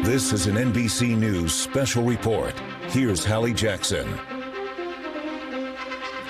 This is an NBC News special report. Here's Hallie Jackson.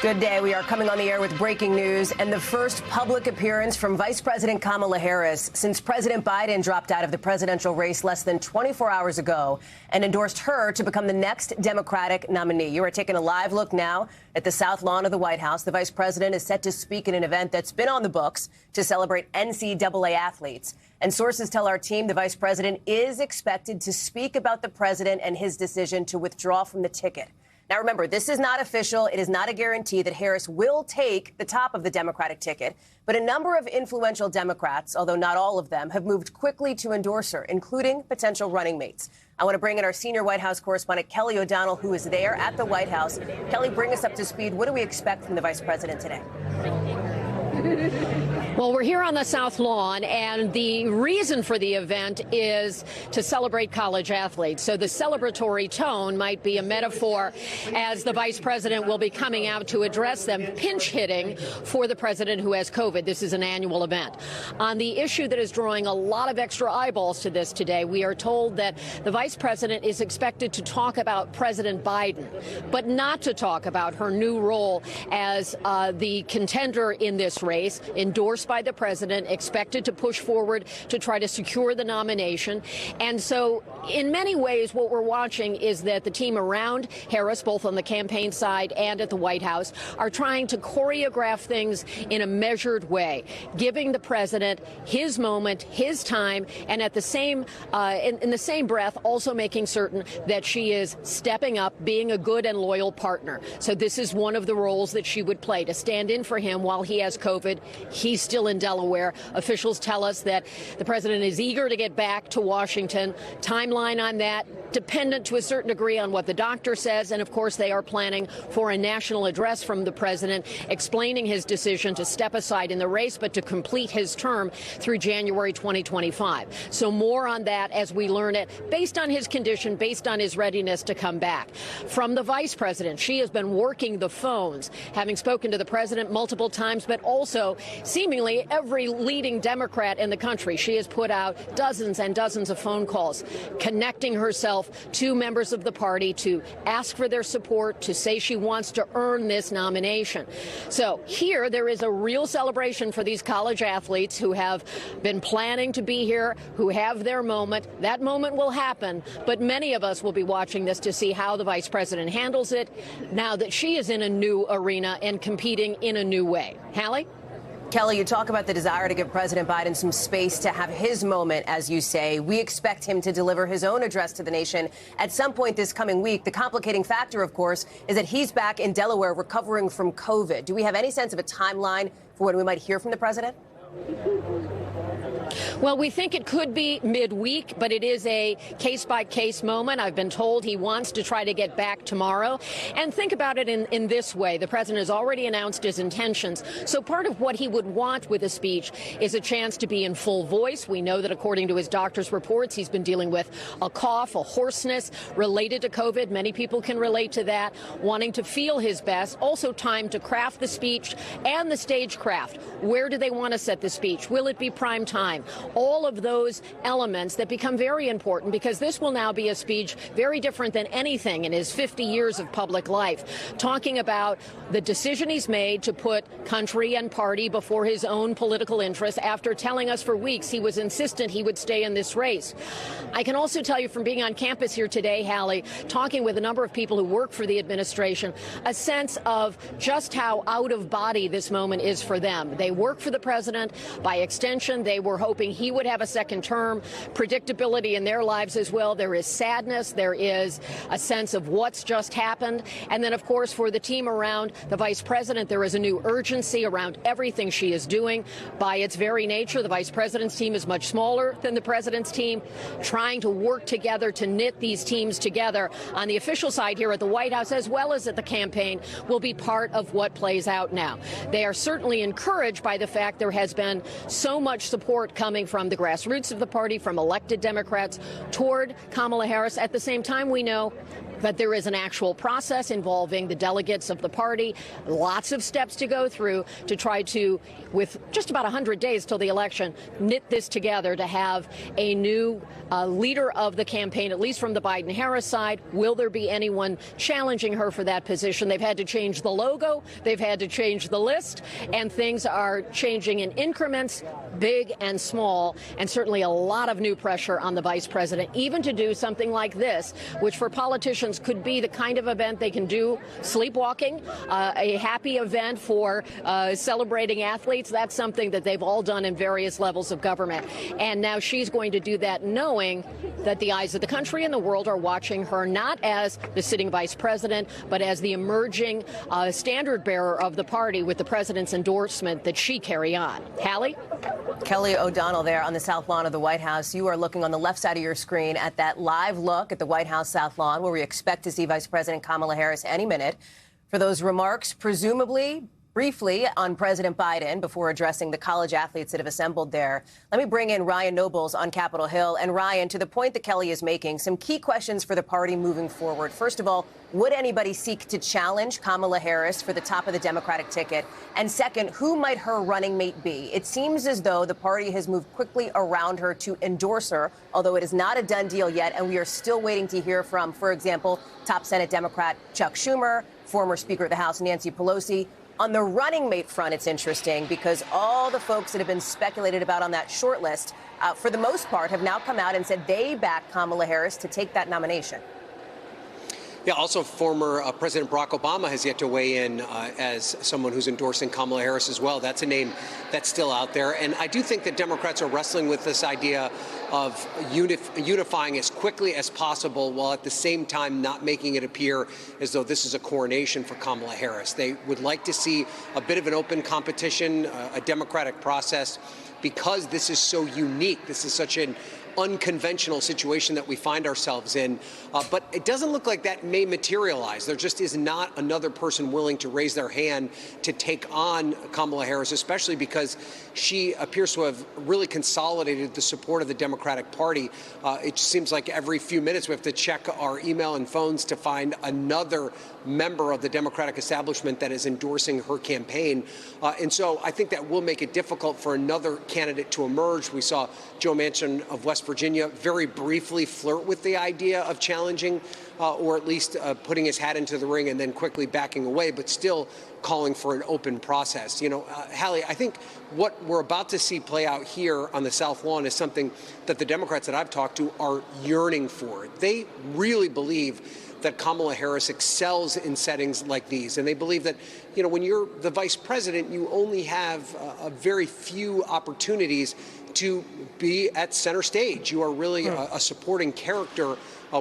Good day. We are coming on the air with breaking news and the first public appearance from Vice President Kamala Harris since President Biden dropped out of the presidential race less than 24 hours ago and endorsed her to become the next Democratic nominee. You are taking a live look now at the South Lawn of the White House. The vice president is set to speak at an event that's been on the books to celebrate NCAA athletes. And sources tell our team the vice president is expected to speak about the president and his decision to withdraw from the ticket. Now, remember, this is not official. It is not a guarantee that Harris will take the top of the Democratic ticket. But a number of influential Democrats, although not all of them, have moved quickly to endorse her, including potential running mates. I want to bring in our senior White House correspondent, Kelly O'Donnell, who is there at the White House. Kelly, bring us up to speed. What do we expect from the vice president today? Well, we're here on the South Lawn, and the reason for the event is to celebrate college athletes. So the celebratory tone might be a metaphor as the vice president will be coming out to address them, pinch hitting for the president who has COVID. This is an annual event. On the issue that is drawing a lot of extra eyeballs to this today, we are told that the vice president is expected to talk about President Biden, but not to talk about her new role as the contender in this race, endorsed by the president, expected to push forward to try to secure the nomination. And so in many ways, what we're watching is that the team around Harris, both on the campaign side and at the White House, are trying to choreograph things in a measured way, giving the president his moment, his time, and at the same in the same breath, also making certain that she is stepping up, being a good and loyal partner. So this is one of the roles that she would play, to stand in for him while he has COVID. He's still in Delaware. Officials tell us that the president is eager to get back to Washington. Timeline on that dependent to a certain degree on what the doctor says. And of course, they are planning for a national address from the president explaining his decision to step aside in the race, but to complete his term through January 2025. So more on that as we learn it, based on his condition, based on his readiness to come back. From the vice president, she has been working the phones, having spoken to the president multiple times, but also seemingly every leading Democrat in the country. She has put out dozens and dozens of phone calls, connecting herself to members of the party to ask for their support, to say she wants to earn this nomination. So here there is a real celebration for these college athletes who have been planning to be here, who have their moment. That moment will happen, but many of us will be watching this to see how the vice president handles it now that she is in a new arena and competing in a new way. Hallie? Kelly, you talk about the desire to give President Biden some space to have his moment, as you say. We expect him to deliver his own address to the nation at some point this coming week. The complicating factor, of course, is that he's back in Delaware recovering from COVID. Do we have any sense of a timeline for when we might hear from the president? Well, we think it could be midweek, but it is a case-by-case moment. I've been told he wants to try to get back tomorrow. And think about it in this way. The president has already announced his intentions. So part of what he would want with a speech is a chance to be in full voice. We know that according to his doctor's reports, he's been dealing with a cough, a hoarseness related to COVID. Many people can relate to that, wanting to feel his best. Also time to craft the speech and the stagecraft. Where do they want to set the speech? Will it be prime time? All of those elements that become very important, because this will now be a speech very different than anything in his 50 years of public life, talking about the decision he's made to put country and party before his own political interests after telling us for weeks he was insistent he would stay in this race. I can also tell you from being on campus here today, Hallie, talking with a number of people who work for the administration, a sense of just how out of body this moment is for them. They work for the president. By extension, they were hoping he would have a second term, predictability in their lives as well. There is sadness. There is a sense of what's just happened. And then, of course, for the team around the vice president, there is a new urgency around everything she is doing. By its very nature, the vice president's team is much smaller than the president's team, trying to work together to knit these teams together on the official side here at the White House, as well as at the campaign, will be part of what plays out now. They are certainly encouraged by the fact there has been so much support coming from the grassroots of the party, from elected Democrats toward Kamala Harris. At the same time, we know that there is an actual process involving the delegates of the party, lots of steps to go through to try to, with just about 100 days till the election, knit this together to have a new leader of the campaign, at least from the Biden-Harris side. Will there be anyone challenging her for that position? They've had to change the logo, they've had to change the list, and things are changing in increments, big and small, and certainly a lot of new pressure on the vice president, even to do something like this, which for politicians could be the kind of event they can do sleepwalking, a happy event for celebrating athletes. That's something that they've all done in various levels of government. And now she's going to do that knowing that the eyes of the country and the world are watching her not as the sitting vice president, but as the emerging standard bearer of the party with the president's endorsement that she carry on. Hallie? Kelly O'Donnell there on the South Lawn of the White House. You are looking on the left side of your screen at that live look at the White House South Lawn, where we expect to see Vice President Kamala Harris any minute for those remarks, presumably briefly on President Biden before addressing the college athletes that have assembled there. Let me bring in Ryan Nobles on Capitol Hill. And Ryan, to the point that Kelly is making, some key questions for the party moving forward. First of all, would anybody seek to challenge Kamala Harris for the top of the Democratic ticket? And second, who might her running mate be? It seems as though the party has moved quickly around her to endorse her, although it is not a done deal yet. And we are still waiting to hear from, for example, top Senate Democrat Chuck Schumer, former Speaker of the House Nancy Pelosi. On the running mate front, it's interesting because all the folks that have been speculated about on that short list, for the most part, have now come out and said they back Kamala Harris to take that nomination. Yeah, also former President Barack Obama has yet to weigh in as someone who's endorsing Kamala Harris as well. That's a name that's still out there. And I do think that Democrats are wrestling with this idea of unifying as quickly as possible while at the same time not making it appear as though this is a coronation for Kamala Harris. They would like to see a bit of an open competition, a democratic process, because this is so unique. This is such an unconventional situation that we find ourselves in. But it doesn't look like that may materialize. There just is not another person willing to raise their hand to take on Kamala Harris, especially because she appears to have really consolidated the support of the Democratic Party. It seems like every few minutes we have to check our email and phones to find another member of the Democratic establishment that is endorsing her campaign. And so I think that will make it difficult for another candidate to emerge. We saw Joe Manchin of West Virginia very briefly flirt with the idea of challenging or at least putting his hat into the ring and then quickly backing away, but still calling for an open process. You know, Hallie, I think what we're about to see play out here on the South Lawn is something that the Democrats that I've talked to are yearning for. They really believe that Kamala Harris excels in settings like these. And they believe that, you know, when you're the vice president, you only have a very few opportunities to be at center stage. You are really a supporting character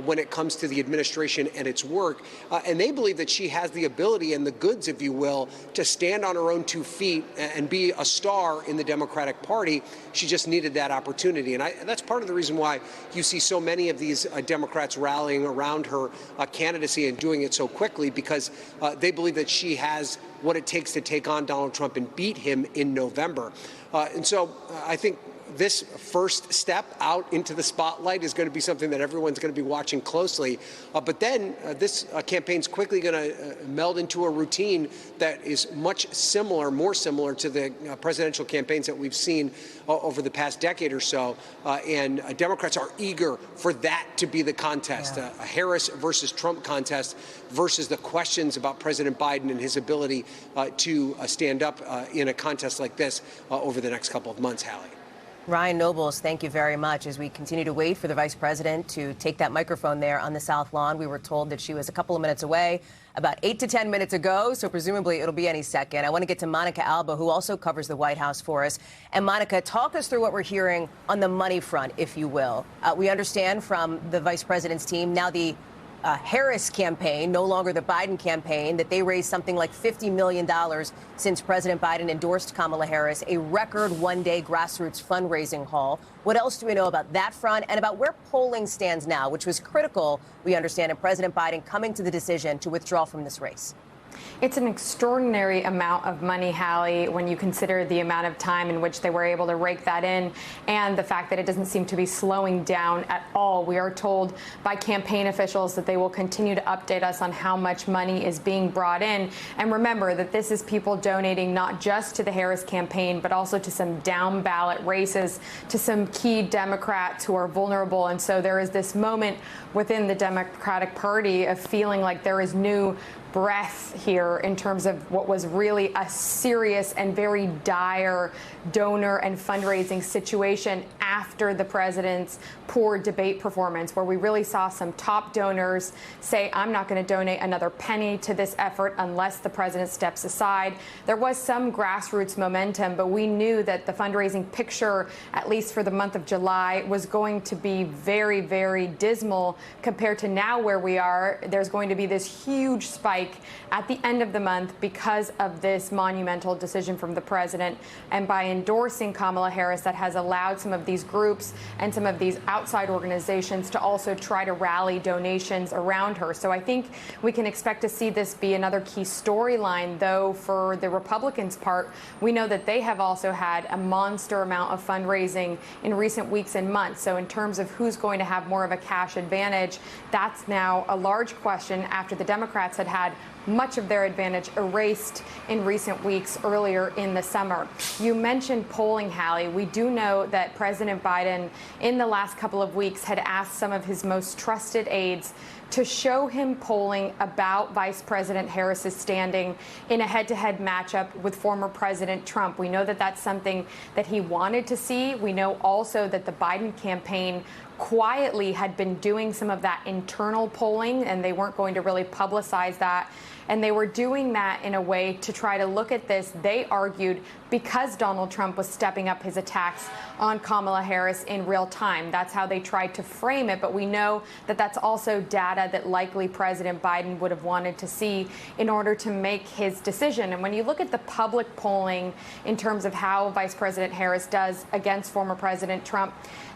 when it comes to the administration and its work. And they believe that she has the ability and the goods, if you will, to stand on her own 2 feet and be a star in the Democratic Party. She just needed that opportunity. And that's part of the reason why you see so many of these Democrats rallying around her candidacy and doing it so quickly, because they believe that she has what it takes to take on Donald Trump and beat him in November. And so I think this first step out into the spotlight is going to be something that everyone's going to be watching closely. But then this campaign's quickly going to meld into a routine that is much similar, more similar to the presidential campaigns that we've seen over the past decade or so. And Democrats are eager for that to be the contest, a Harris versus Trump contest versus the questions about President Biden and his ability to stand up in a contest like this over the next couple of months, Hallie. Ryan Nobles, thank you very much. As we continue to wait for the vice president to take that microphone there on the South Lawn, we were told that she was a couple of minutes away, about 8 to 10 minutes ago, so presumably it'll be any second. I want to get to Monica Alba, who also covers the White House for us. And Monica, talk us through what we're hearing on the money front, if you will. We understand from the vice president's team, now the Harris campaign, no longer the Biden campaign, that they raised something like $50 million since President Biden endorsed Kamala Harris, a record one-day grassroots fundraising haul. What else do we know about that front and about where polling stands now, which was critical, we understand, in President Biden coming to the decision to withdraw from this race? It's an extraordinary amount of money, Hallie, when you consider the amount of time in which they were able to rake that in and the fact that it doesn't seem to be slowing down at all. We are told by campaign officials that they will continue to update us on how much money is being brought in. And remember that this is people donating not just to the Harris campaign, but also to some down ballot races, to some key Democrats who are vulnerable. And so there is this moment within the Democratic Party of feeling like there is new breath here in terms of what was really a serious and very dire donor and fundraising situation after the president's poor debate performance, where we really saw some top donors say, I'm not going to donate another penny to this effort unless the president steps aside. There was some grassroots momentum, but we knew that the fundraising picture, at least for the month of July, was going to be very, very dismal compared to now where we are. There's going to be this huge spike at the end of the month because of this monumental decision from the president. And by endorsing Kamala Harris, that has allowed some of these groups and some of these outside organizations to also try to rally donations around her. So I think we can expect to see this be another key storyline, though, for the Republicans' part. We know that they have also had a monster amount of fundraising in recent weeks and months. So in terms of who's going to have more of a cash advantage, that's now a large question after the Democrats had much of their advantage erased in recent weeks earlier in the summer. You mentioned polling, Hallie. We do know that President Biden in the last couple of weeks had asked some of his most trusted aides to show him polling about Vice President Harris's standing in a head-to-head matchup with former President Trump. We know that that's something that he wanted to see. We know also that the Biden campaign quietly had been doing some of that internal polling, and they weren't going to really publicize that. And they were doing that in a way to try to look at this, they argued, because Donald Trump was stepping up his attacks on Kamala Harris in real time. That's how they tried to frame it. But we know that that's also data that likely President Biden would have wanted to see in order to make his decision. And when you look at the public polling in terms of how Vice President Harris does against former President Trump,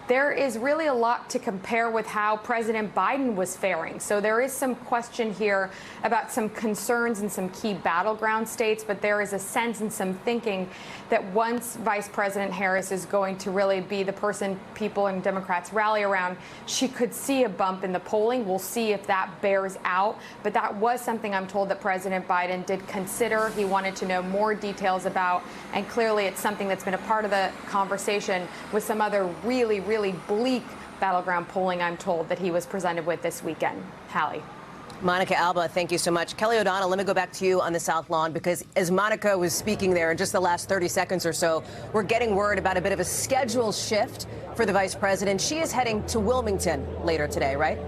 there is really a lot to compare with how President Biden was faring. So there is some question here about some concerns in some key battleground states, but there is a sense and some thinking that once Vice President Harris is going to really be the person people and Democrats rally around, she could see a bump in the polling. We'll see if that bears out. But that was something I'm told that President Biden did consider. He wanted to know more details about, and clearly it's something that's been a part of the conversation with some other really bleak battleground polling, I'm told, that he was presented with this weekend. Hallie. Monica Alba, thank you so much. Kelly O'Donnell, let me go back to you on the South Lawn, because as Monica was speaking there in just the last 30 seconds or so, we're getting word about a bit of a schedule shift for the vice president. She is heading to Wilmington later today, right?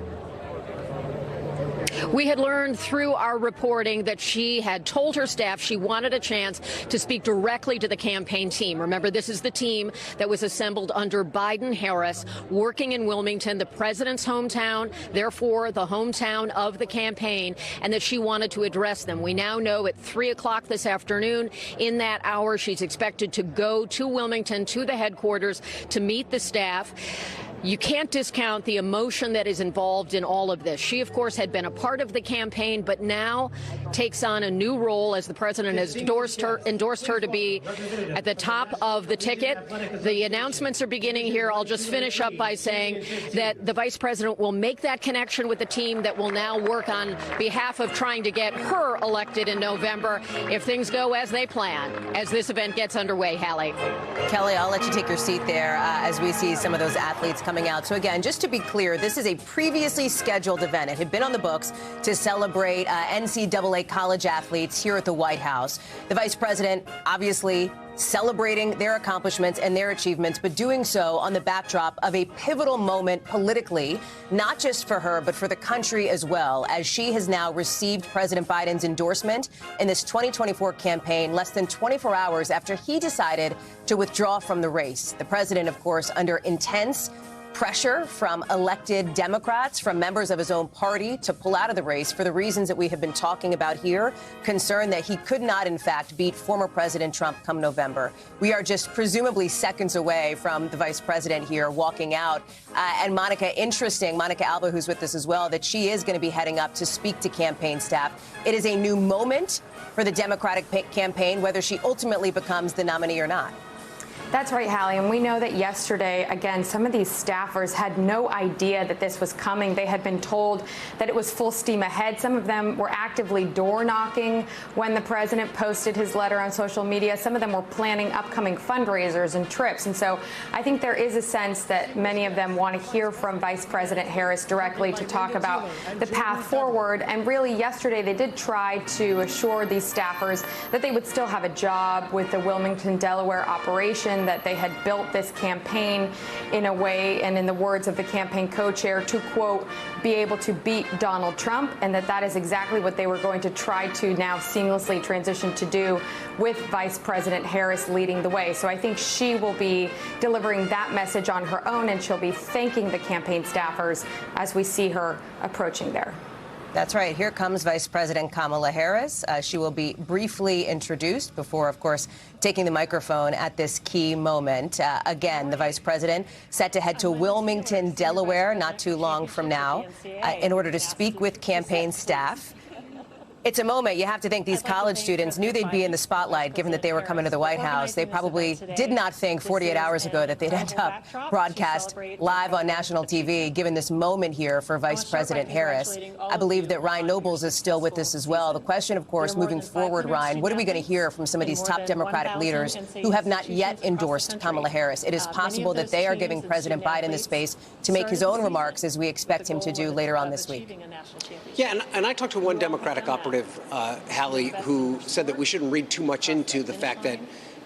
We had learned through our reporting that she had told her staff she wanted a chance to speak directly to the campaign team. Remember, this is the team that was assembled under Biden-Harris, working in Wilmington, the president's hometown, therefore the hometown of the campaign, and that she wanted to address them. We now know at 3 o'clock this afternoon, in that hour, she's expected to go to Wilmington, to the headquarters, to meet the staff. You can't discount the emotion that is involved in all of this. She, of course, had been a part of the campaign, but now takes on a new role as the president has endorsed her to be at the top of the ticket. The announcements are beginning here. I'll just finish up by saying that the vice president will make that connection with the team that will now work on behalf of trying to get her elected in November if things go as they plan, as this event gets underway. Hallie. Kelly, I'll let you take your seat there as we see some of those athletes coming out. So again, just to be clear, this is a previously scheduled event. It had been on the books to celebrate NCAA college athletes here at the White House. The vice president obviously celebrating their accomplishments and their achievements, but doing so on the backdrop of a pivotal moment politically, not just for her, but for the country as well, as she has now received President Biden's endorsement in this 2024 campaign less than 24 hours after he decided to withdraw from the race. The president, of course, under intense pressure from elected Democrats, from members of his own party to pull out of the race for the reasons that we have been talking about here, concerned that he could not, in fact, beat former President Trump come November. We are just presumably seconds away from the vice president here walking out. And Monica Alba, who's with us as well, that she is going to be heading up to speak to campaign staff. It is a new moment for the Democratic campaign, whether she ultimately becomes the nominee or not. That's right, Hallie. And we know that yesterday, again, some of these staffers had no idea that this was coming. They had been told that it was full steam ahead. Some of them were actively door knocking when the president posted his letter on social media. Some of them were planning upcoming fundraisers and trips. And so I think there is a sense that many of them want to hear from Vice President Harris directly to talk about the path forward. And really, yesterday, they did try to assure these staffers that they would still have a job with the Wilmington, Delaware operation, that they had built this campaign in a way, and in the words of the campaign co-chair, to, quote, be able to beat Donald Trump, and that is exactly what they were going to try to now seamlessly transition to do with Vice President Harris leading the way. So I think she will be delivering that message on her own, and she'll be thanking the campaign staffers as we see her approaching there. That's right. Here comes Vice President Kamala Harris. She will be briefly introduced before, of course, taking the microphone at this key moment. Again, the vice president set to head to Wilmington, Delaware, not too long from now, in order to speak with campaign staff. It's a moment you have to think these college students knew they'd be in the spotlight, given that they were coming to the White House. They probably did not think 48 hours ago that they'd end up broadcast live on national TV, given this moment here for Vice President Harris. I believe that Ryan Nobles is still with us as well. The question, of course, moving forward, Ryan, what are we going to hear from some of these top Democratic leaders who have not yet endorsed Kamala Harris? It is possible that they are giving President Biden the space to make his own remarks, as we expect him to do later on this week. Yeah, and I talked to one Democratic operative, Hallie, who said that we shouldn't read too much into the fact that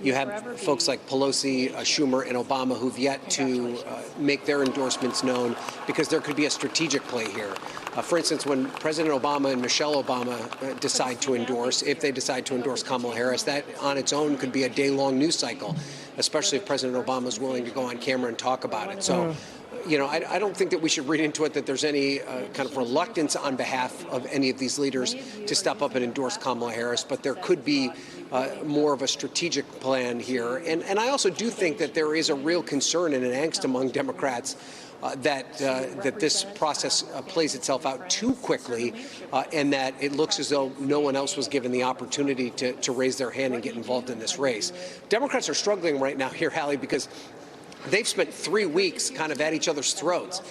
you have folks like Pelosi, Schumer, and Obama who've yet to make their endorsements known, because there could be a strategic play here. For instance, when President Obama and Michelle Obama decide to endorse, if they decide to endorse Kamala Harris, that on its own could be a day-long news cycle, especially if President Obama is willing to go on camera and talk about it. So, you know, I don't think that we should read into it that there's any kind of reluctance on behalf of any of these leaders to step up and endorse Kamala Harris, but there could be more of a strategic plan here. And I also do think that there is a real concern and an angst among Democrats that this process plays itself out too quickly, and that it looks as though no one else was given the opportunity to raise their hand and get involved in this race. Democrats are struggling right now here, Hallie, because they've spent 3 weeks kind of at each other's throats.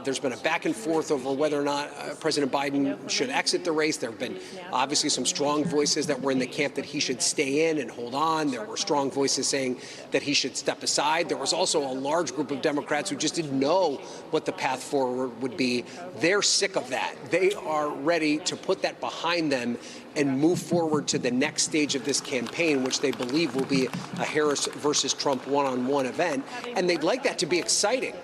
There's been a back and forth over whether or not President Biden should exit the race. There have been obviously some strong voices that were in the camp that he should stay in and hold on. There were strong voices saying that he should step aside. There was also a large group of Democrats who just didn't know what the path forward would be. They're sick of that. They are ready to put that behind them and move forward to the next stage of this campaign, which they believe will be a Harris versus Trump one-on-one event. And they'd like that to be exciting.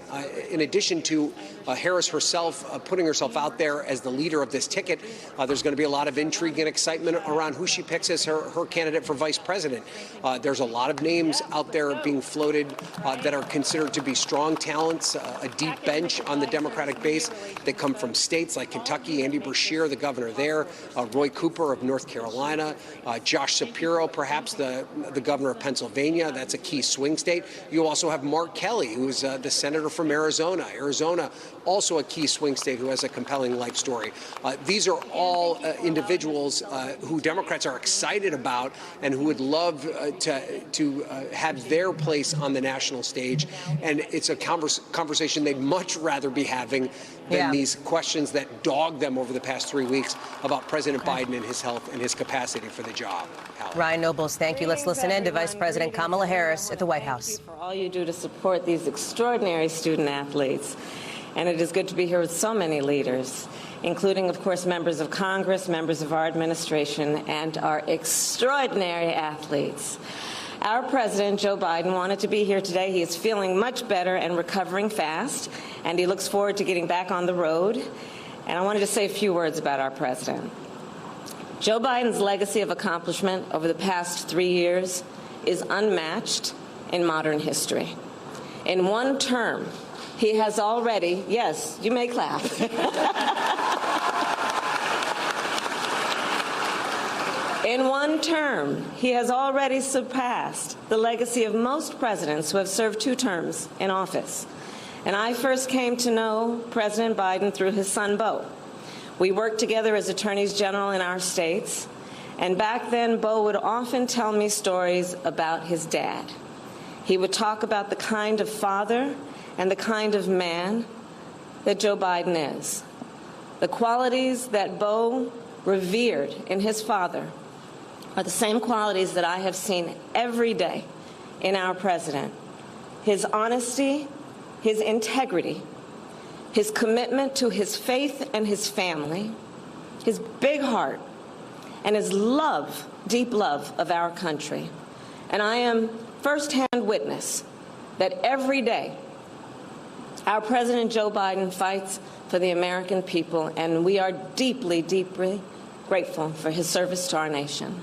In addition to Harris herself putting herself out there as the leader of this ticket, there's going to be a lot of intrigue and excitement around who she picks as her candidate for vice president. There's a lot of names out there being floated that are considered to be strong talents, a deep bench on the Democratic base. They come from states like Kentucky, Andy Beshear, the governor there, Roy Cooper of North Carolina, Josh Shapiro, perhaps the governor of Pennsylvania. That's a key swing state. You also have Mark Kelly, who's the senator from Arizona. Arizona, also a key swing state who has a compelling life story. These are all individuals who Democrats are excited about and who would love to have their place on the national stage. And it's a conversation they'd much rather be having than these questions that dogged them over the past 3 weeks about President Biden and his health and his capacity for the job. Ryan Nobles, thank you. Let's listen in to Vice President Kamala Harris at the White House. Thank you for all you do to support these extraordinary student athletes. And it is good to be here with so many leaders, including, of course, members of Congress, members of our administration, and our extraordinary athletes. Our president, Joe Biden, wanted to be here today. He is feeling much better and recovering fast, and he looks forward to getting back on the road. And I wanted to say a few words about our president. Joe Biden's legacy of accomplishment over the past 3 years is unmatched in modern history. In one term, He has already, yes, you may clap. In one term, he has already surpassed the legacy of most presidents who have served 2 terms in office. And I first came to know President Biden through his son, Beau. We worked together as attorneys general in our states, and back then, Beau would often tell me stories about his dad. He would talk about the kind of father and the kind of man that Joe Biden is. The qualities that Beau revered in his father are the same qualities that I have seen every day in our president. His honesty, his integrity, his commitment to his faith and his family, his big heart, and his love, deep love of our country. And I am firsthand witness that every day our President Joe Biden fights for the American people, and we are deeply, deeply grateful for his service to our nation.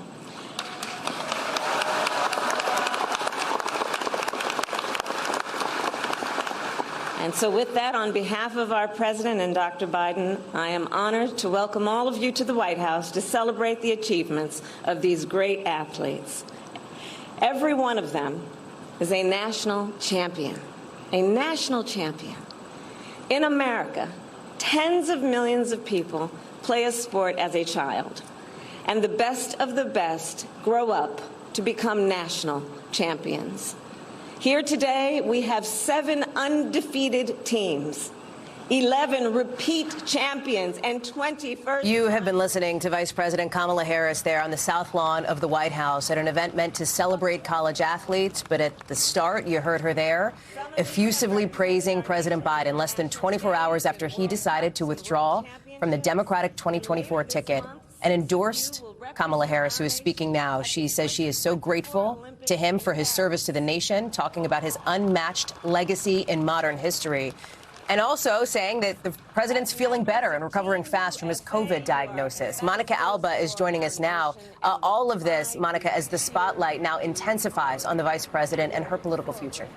And so with that, on behalf of our President and Dr. Biden, I am honored to welcome all of you to the White House to celebrate the achievements of these great athletes. Every one of them is a national champion, a national champion. In America, tens of millions of people play a sport as a child, and the best of the best grow up to become national champions. Here today, we have 7 undefeated teams, 11 repeat champions, and 20 first. You have been listening to Vice President Kamala Harris there on the South Lawn of the White House at an event meant to celebrate college athletes. But at the start, you heard her there effusively praising President Biden less than 24 hours after he decided to withdraw from the Democratic 2024 ticket and endorsed Kamala Harris, who is speaking now. She says she is so grateful to him for his service to the nation, talking about his unmatched legacy in modern history, and also saying that the president's feeling better and recovering fast from his COVID diagnosis. Monica Alba is joining us now. All of this, Monica, as the spotlight now intensifies on the vice president and her political future.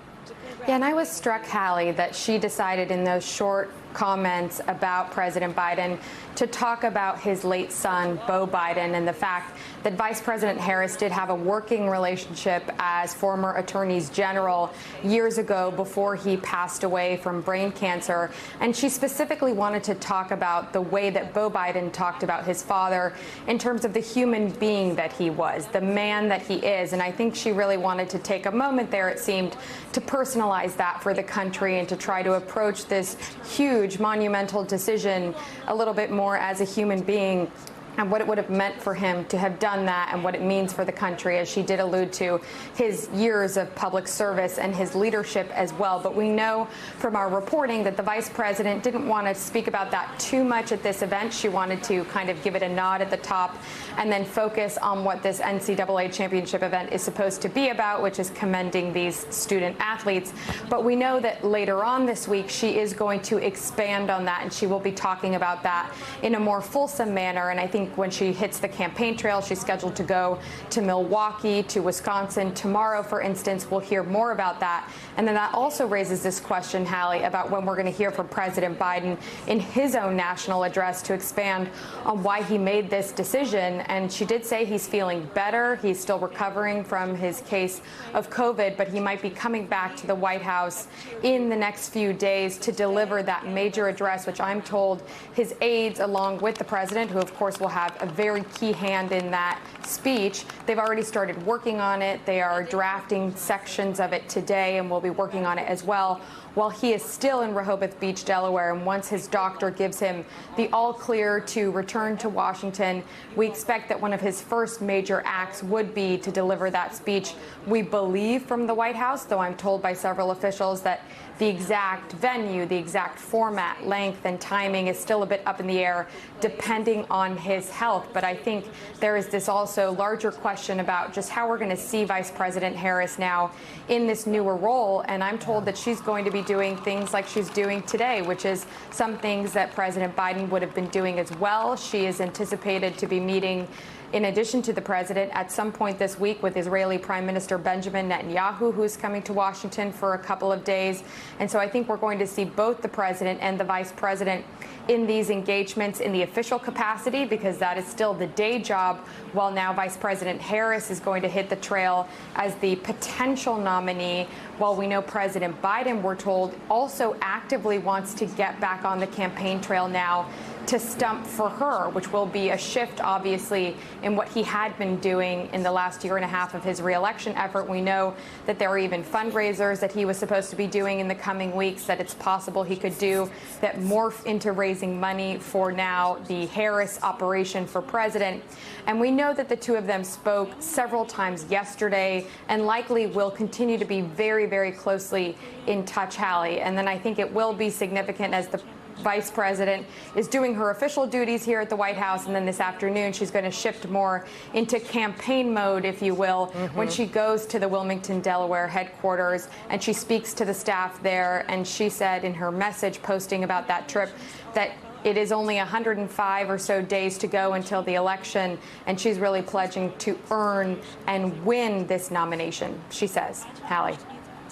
Yeah, and I was struck, Hallie, that she decided in those short comments about President Biden to talk about his late son, Beau Biden, and the fact that Vice President Harris did have a working relationship as former attorneys general years ago before he passed away from brain cancer. And she specifically wanted to talk about the way that Beau Biden talked about his father in terms of the human being that he was, the man that he is. And I think she really wanted to take a moment there, it seemed, to personalize that for the country and to try to approach this huge, monumental decision a little bit more as a human being, and what it would have meant for him to have done that and what it means for the country, as she did allude to his years of public service and his leadership as well. But we know from our reporting that the vice president didn't want to speak about that too much at this event. She wanted to kind of give it a nod at the top and then focus on what this NCAA championship event is supposed to be about, which is commending these student athletes. But we know that later on this week, she is going to expand on that, and she will be talking about that in a more fulsome manner. And I think when she hits the campaign trail, she's scheduled to go to Milwaukee, to Wisconsin tomorrow, for instance. We'll hear more about that. And then that also raises this question, Hallie, about when we're going to hear from President Biden in his own national address to expand on why he made this decision. And she did say he's feeling better. He's still recovering from his case of COVID, but he might be coming back to the White House in the next few days to deliver that major address, which I'm told his aides, along with the president, who of course will have a very key hand in that speech, they've already started working on it. They are drafting sections of it today and will be working on it as well, while he is still in Rehoboth Beach, Delaware. And once his doctor gives him the all clear to return to Washington, we expect that one of his first major acts would be to deliver that speech, we believe, from the White House, though I'm told by several officials that the exact venue, the exact format, length, and timing is still a bit up in the air, depending on his his health. But I think there is this also larger question about just how we're going to see Vice President Harris now in this newer role. And I'm told that she's going to be doing things like she's doing today, which is some things that President Biden would have been doing as well. She is anticipated to be meeting, in addition to the president, at some point this week with Israeli Prime Minister Benjamin Netanyahu, who's coming to Washington for a couple of days. And so I think we're going to see both the president and the vice president in these engagements in the official capacity, because that is still the day job, while now Vice President Harris is going to hit the trail as the potential nominee. While we know President Biden, we're told, also actively wants to get back on the campaign trail now to stump for her, which will be a shift, obviously, in what he had been doing in the last year and a half of his reelection effort. We know that there are even fundraisers that he was supposed to be doing in the coming weeks that it's possible he could do that morph into raising money for now the Harris operation for president. And we know that the two of them spoke several times yesterday and likely will continue to be very, very closely in touch, Hallie. And then I think it will be significant as the Vice President is doing her official duties here at the White House, and then this afternoon she's going to shift more into campaign mode, if you will, when she goes to the Wilmington, Delaware headquarters and she speaks to the staff there. And she said in her message posting about that trip that it is only 105 or so days to go until the election, and she's really pledging to earn and win this nomination, she says. Hallie.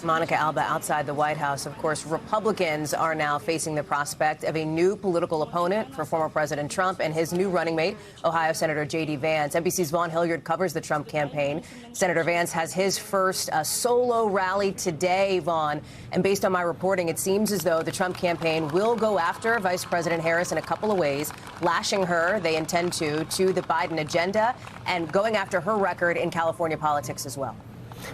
Monica Alba outside the White House. Of course, Republicans are now facing the prospect of a new political opponent for former President Trump and his new running mate, Ohio Senator J.D. Vance. NBC's Vaughn Hilliard covers the Trump campaign. Senator Vance has his first solo rally today, Vaughn. And based on my reporting, it seems as though the Trump campaign will go after Vice President Harris in a couple of ways, lashing her, they intend to the Biden agenda, and going after her record in California politics as well.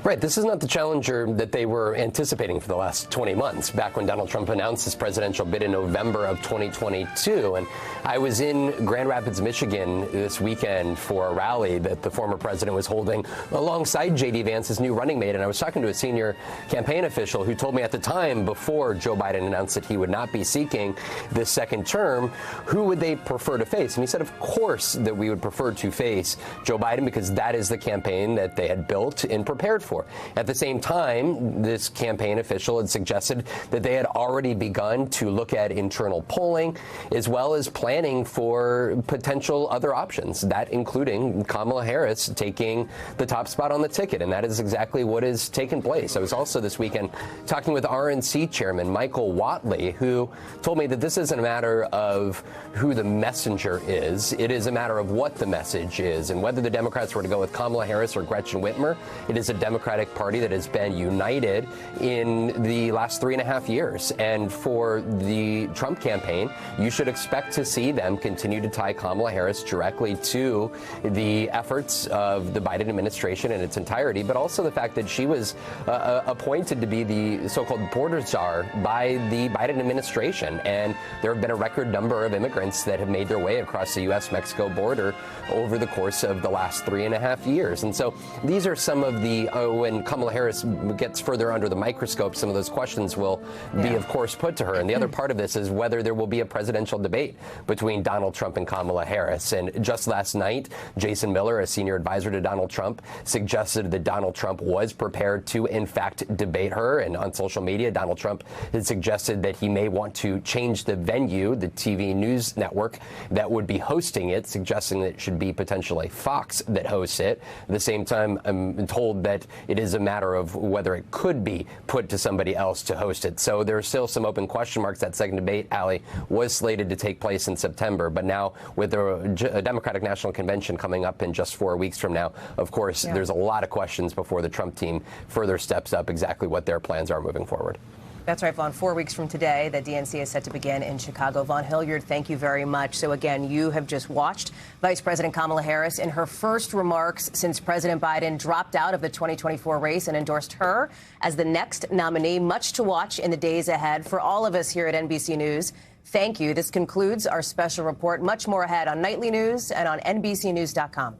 Right. This is not the challenger that they were anticipating for the last 20 months, back when Donald Trump announced his presidential bid in November of 2022. And I was in Grand Rapids, Michigan this weekend for a rally that the former president was holding alongside J.D. Vance, his new running mate. And I was talking to a senior campaign official who told me at the time, before Joe Biden announced that he would not be seeking this second term, who would they prefer to face? And he said, of course, that we would prefer to face Joe Biden, because that is the campaign that they had built and prepared for. At the same time, this campaign official had suggested that they had already begun to look at internal polling, as well as planning for potential other options, that including Kamala Harris taking the top spot on the ticket. And that is exactly what has taken place. I was also this weekend talking with RNC chairman Michael Whatley, who told me that this isn't a matter of who the messenger is. It is a matter of what the message is. And whether the Democrats were to go with Kamala Harris or Gretchen Whitmer, it is a Democratic Party that has been united in the last 3.5 years. And for the Trump campaign, you should expect to see them continue to tie Kamala Harris directly to the efforts of the Biden administration in its entirety, but also the fact that she was appointed to be the so-called border czar by the Biden administration. And there have been a record number of immigrants that have made their way across the U.S.-Mexico border over the course of the last 3.5 years. And so these are some of the when Kamala Harris gets further under the microscope, some of those questions will be, of course, put to her. And the other part of this is whether there will be a presidential debate between Donald Trump and Kamala Harris. And just last night, Jason Miller, a senior advisor to Donald Trump, suggested that Donald Trump was prepared to, in fact, debate her. And on social media, Donald Trump had suggested that he may want to change the venue, the TV news network that would be hosting it, suggesting that it should be potentially Fox that hosts it. At the same time, I'm told that it is a matter of whether it could be put to somebody else to host it. So there are still some open question marks. That second debate, Allie, was slated to take place in September. But now with the Democratic National Convention coming up in just 4 weeks from now, of course, there's a lot of questions before the Trump team further steps up exactly what their plans are moving forward. That's right, Vaughn. 4 weeks from today, the DNC is set to begin in Chicago. Vaughn Hilliard, thank you very much. So again, you have just watched Vice President Kamala Harris in her first remarks since President Biden dropped out of the 2024 race and endorsed her as the next nominee. Much to watch in the days ahead for all of us here at NBC News. Thank you. This concludes our special report. Much more ahead on Nightly News and on NBCnews.com.